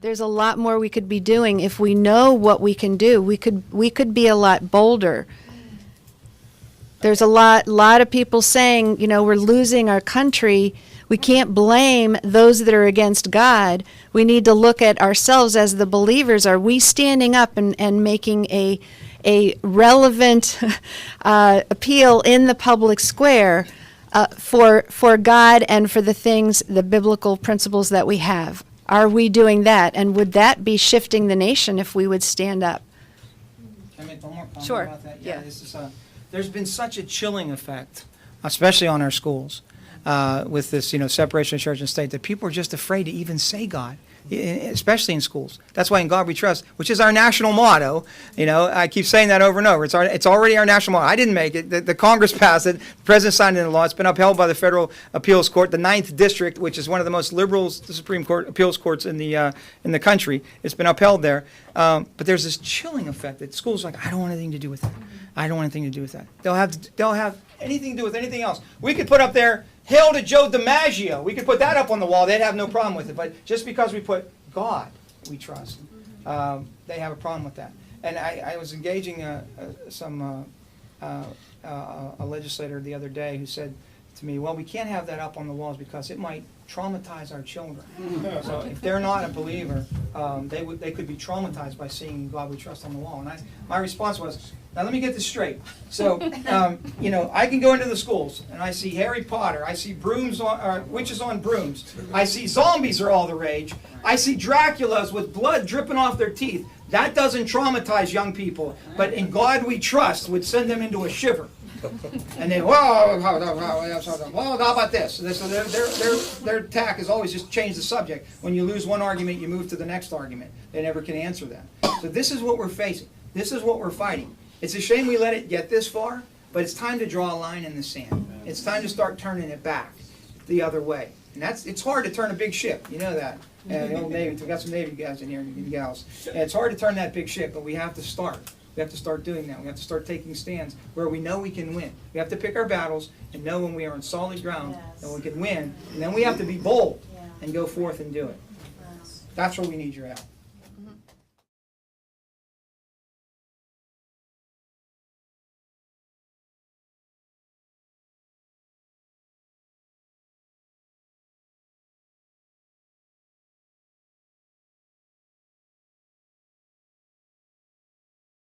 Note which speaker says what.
Speaker 1: There's a lot more we could be doing if we know what we can do. We could be a lot bolder. There's a lot of people saying, we're losing our country. We can't blame those that are against God. We need to look at ourselves as the believers. Are we standing up and making a relevant appeal in the public square for God and for the things, the biblical principles that we have? Are we doing that? And would that be shifting the nation if we would stand up?
Speaker 2: Can I make one more comment
Speaker 1: Sure.
Speaker 2: about that?
Speaker 1: Yeah.
Speaker 2: This is there's been such a chilling effect, especially on our schools, with this, separation of church and state, that people are just afraid to even say God, especially in schools. That's why in God we trust, which is our national motto. I keep saying that over and over. It's already our national motto. I didn't make it. The Congress passed it. The President signed it into law. It's been upheld by the Federal Appeals Court, the 9th District, which is one of the most liberal Supreme Court appeals courts in the country. It's been upheld there. But there's this chilling effect that schools are like, I don't want anything to do with that. I don't want anything to do with that. They'll have anything to do with anything else. We could put up there, "Hail to Joe DiMaggio." We could put that up on the wall. They'd have no problem with it. But just because we put God, we trust, they have a problem with that. And I was engaging a legislator the other day who said to me, well, we can't have that up on the walls because it might traumatize our children. So if they're not a believer, they could be traumatized by seeing God we trust on the wall. And my response was, now let me get this straight. So, I can go into the schools and I see Harry Potter, I see witches on brooms, I see zombies are all the rage, I see Draculas with blood dripping off their teeth. That doesn't traumatize young people, but in God we trust would send them into a shiver. And then, well, how about this? So their attack is always just change the subject. When you lose one argument, you move to the next argument. They never can answer that. So this is what we're facing. This is what we're fighting. It's a shame we let it get this far, but it's time to draw a line in the sand. It's time to start turning it back the other way. And it's hard to turn a big ship. You know that. The old Navy, we've got some Navy guys in here and gals. And it's hard to turn that big ship, but we have to start. We have to start doing that. We have to start taking stands where we know we can win. We have to pick our battles and know when we are on solid ground that we can win. And then we have to be bold and go forth and do it. That's where we need your help.